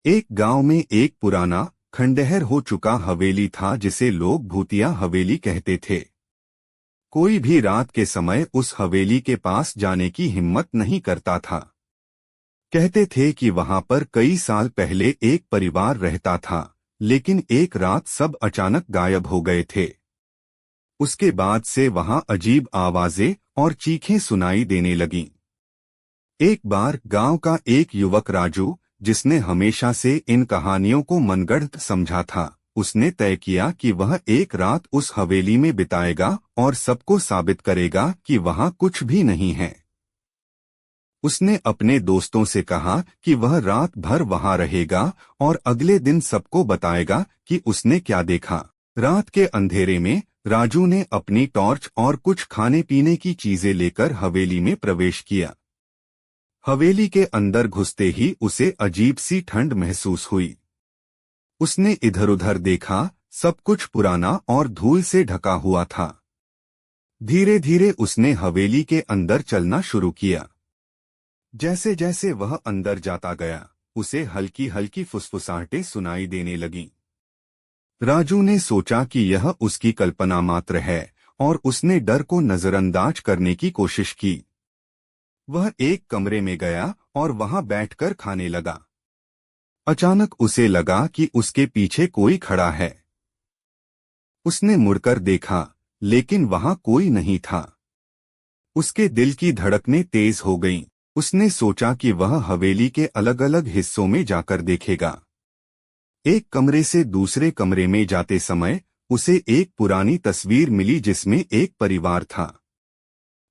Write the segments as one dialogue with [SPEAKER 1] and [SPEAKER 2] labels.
[SPEAKER 1] एक गांव में एक पुराना खंडहर हो चुका हवेली था जिसे लोग भूतिया हवेली कहते थे। कोई भी रात के समय उस हवेली के पास जाने की हिम्मत नहीं करता था। कहते थे कि वहां पर कई साल पहले एक परिवार रहता था, लेकिन एक रात सब अचानक गायब हो गए थे। उसके बाद से वहां अजीब आवाजें और चीखें सुनाई देने लगीं। एक बार गांव का एक युवक राजू, जिसने हमेशा से इन कहानियों को मनगढ़ंत समझा था, उसने तय किया कि वह एक रात उस हवेली में बिताएगा और सबको साबित करेगा कि वहां कुछ भी नहीं है। उसने अपने दोस्तों से कहा कि वह रात भर वहां रहेगा और अगले दिन सबको बताएगा कि उसने क्या देखा। रात के अंधेरे में राजू ने अपनी टॉर्च और कुछ खाने पीने की चीजें लेकर हवेली में प्रवेश किया। हवेली के अंदर घुसते ही उसे अजीब सी ठंड महसूस हुई। उसने इधर-उधर देखा, सब कुछ पुराना और धूल से ढका हुआ था। धीरे धीरे उसने हवेली के अंदर चलना शुरू किया। जैसे जैसे वह अंदर जाता गया, उसे हल्की हल्की फुसफुसाहटें सुनाई देने लगीं। राजू ने सोचा कि यह उसकी कल्पना मात्र है और उसने डर को नजरअंदाज करने की कोशिश की। वह एक कमरे में गया और वहां बैठकर खाने लगा। अचानक उसे लगा कि उसके पीछे कोई खड़ा है। उसने मुड़कर देखा, लेकिन वहां कोई नहीं था। उसके दिल की धड़कनें तेज हो गईं। उसने सोचा कि वह हवेली के अलग अलग हिस्सों में जाकर देखेगा। एक कमरे से दूसरे कमरे में जाते समय उसे एक पुरानी तस्वीर मिली जिसमें एक परिवार था।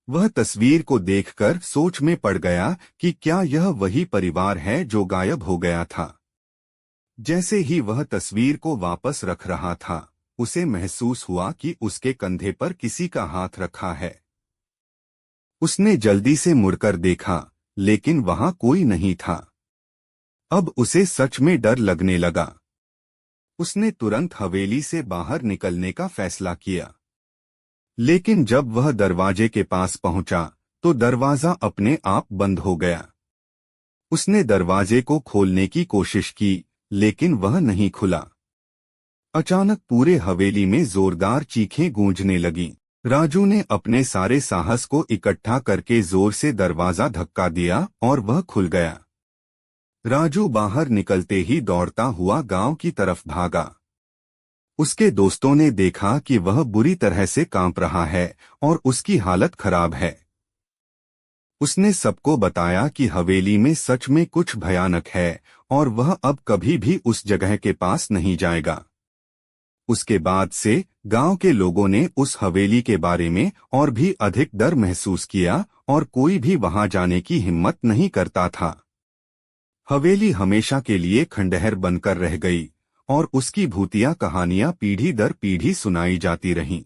[SPEAKER 1] वह तस्वीर को देखकर सोच में पड़ गया कि क्या यह वही परिवार है जो गायब हो गया था। जैसे ही वह तस्वीर को वापस रख रहा था, उसे महसूस हुआ कि उसके कंधे पर किसी का हाथ रखा है। उसने जल्दी से मुड़कर देखा, लेकिन वहां कोई नहीं था। अब उसे सच में डर लगने लगा। उसने तुरंत हवेली से बाहर निकलने का फैसला किया। लेकिन जब वह दरवाजे के पास पहुंचा, तो दरवाजा अपने आप बंद हो गया। उसने दरवाजे को खोलने की कोशिश की, लेकिन वह नहीं खुला। अचानक पूरे हवेली में जोरदार चीखें गूंजने लगीं। राजू ने अपने सारे साहस को इकट्ठा करके जोर से दरवाजा धक्का दिया और वह खुल गया। राजू बाहर निकलते ही दौड़ता हुआ गांव की तरफ भागा। उसके दोस्तों ने देखा कि वह बुरी तरह से कांप रहा है और उसकी हालत खराब है। उसने सबको बताया कि हवेली में सच में कुछ भयानक है और वह अब कभी भी उस जगह के पास नहीं जाएगा। उसके बाद से गांव के लोगों ने उस हवेली के बारे में और भी अधिक डर महसूस किया और कोई भी वहां जाने की हिम्मत नहीं करता था। हवेली हमेशा के लिए खंडहर बनकर रह गई और उसकी भूतिया कहानियां पीढ़ी दर पीढ़ी सुनाई जाती रहीं।